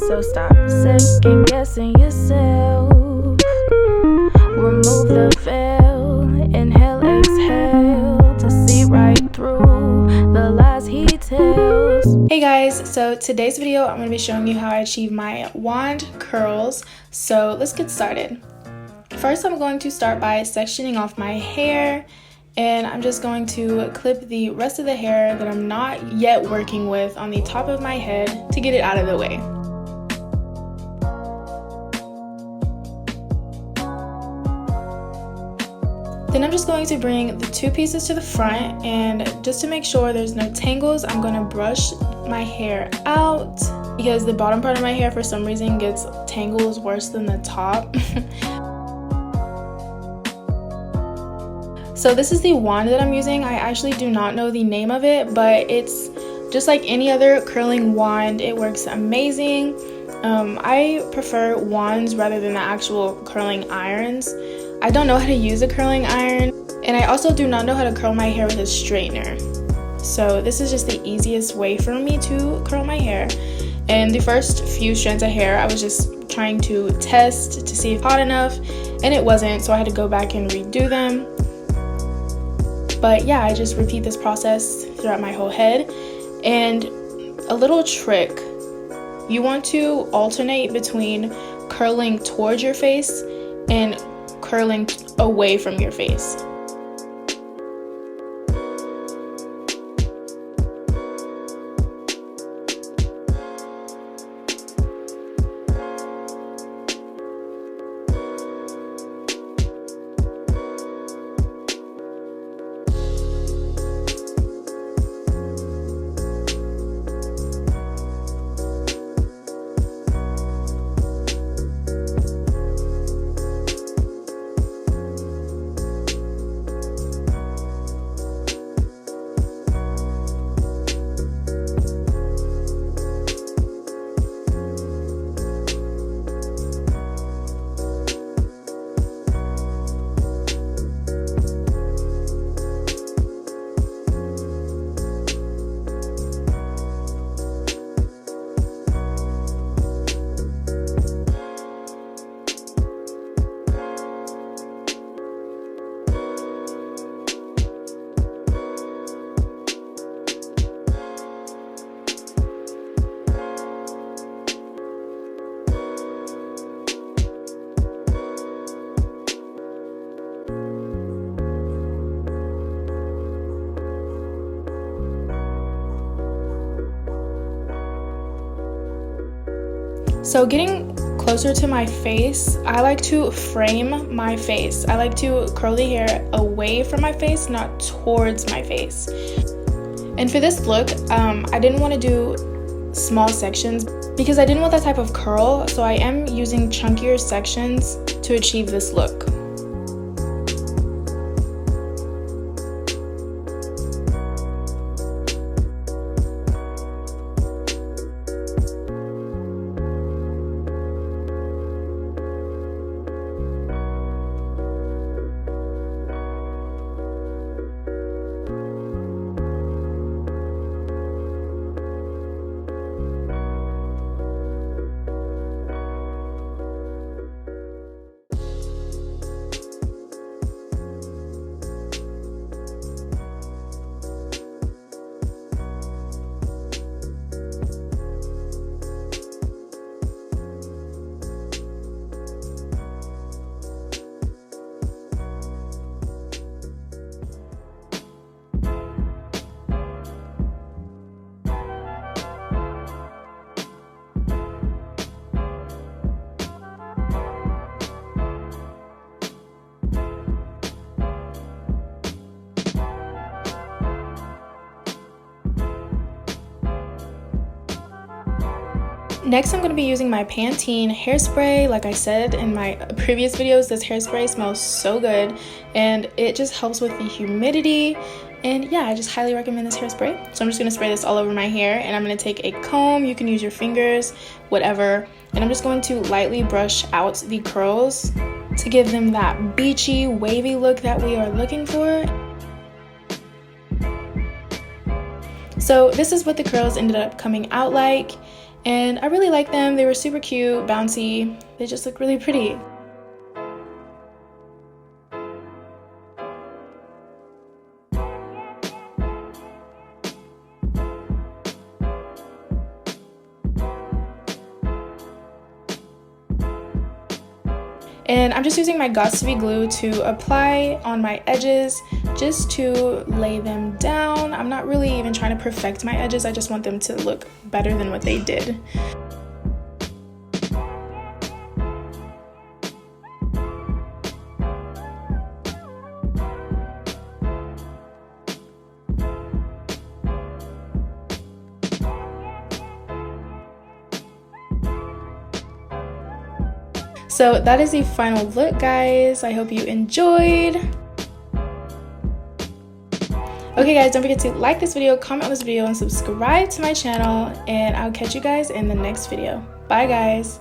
So stop second guessing yourself. Remove the veil, inhale, exhale to see right through the lies he tells. Hey guys, so today's video I'm going to be showing you how I achieve my wand curls. So let's get started. First, I'm going to start by sectioning off my hair, and I'm just going to clip the rest of the hair that I'm not yet working with on the top of my head to get it out of the way. Then I'm just going to bring the two pieces to the front, and just to make sure there's no tangles, I'm going to brush my hair out because the bottom part of my hair for some reason gets tangles worse than the top. So this is the wand that I'm using. I actually do not know the name of it, but it's just like any other curling wand. It works amazing. I prefer wands rather than the actual curling irons. I don't know how to use a curling iron, and I also do not know how to curl my hair with a straightener. So this is just the easiest way for me to curl my hair. And the first few strands of hair, I was just trying to test to see if hot enough, and it wasn't, so I had to go back and redo them. But yeah, I just repeat this process throughout my whole head. And a little trick, you want to alternate between curling towards your face and curling away from your face. So getting closer to my face, I like to frame my face. I like to curl the hair away from my face, not towards my face. And for this look, I didn't want to do small sections because I didn't want that type of curl, so I am using chunkier sections to achieve this look. Next, I'm going to be using my Pantene hairspray. Like I said in my previous videos, this hairspray smells so good and it just helps with the humidity. And yeah, I just highly recommend this hairspray. So I'm just going to spray this all over my hair, and I'm going to take a comb. You can use your fingers, whatever. And I'm just going to lightly brush out the curls to give them that beachy, wavy look that we are looking for. So this is what the curls ended up coming out like. and I really like them. They were super cute, bouncy. They just look really pretty. And I'm just using my Got2b glue to apply on my edges, just to lay them down. I'm not really even trying to perfect my edges. I just want them to look better than what they did. So that is the final look, guys. I hope you enjoyed. Okay guys, don't forget to like this video, comment on this video, and subscribe to my channel, and I'll catch you guys in the next video. Bye guys.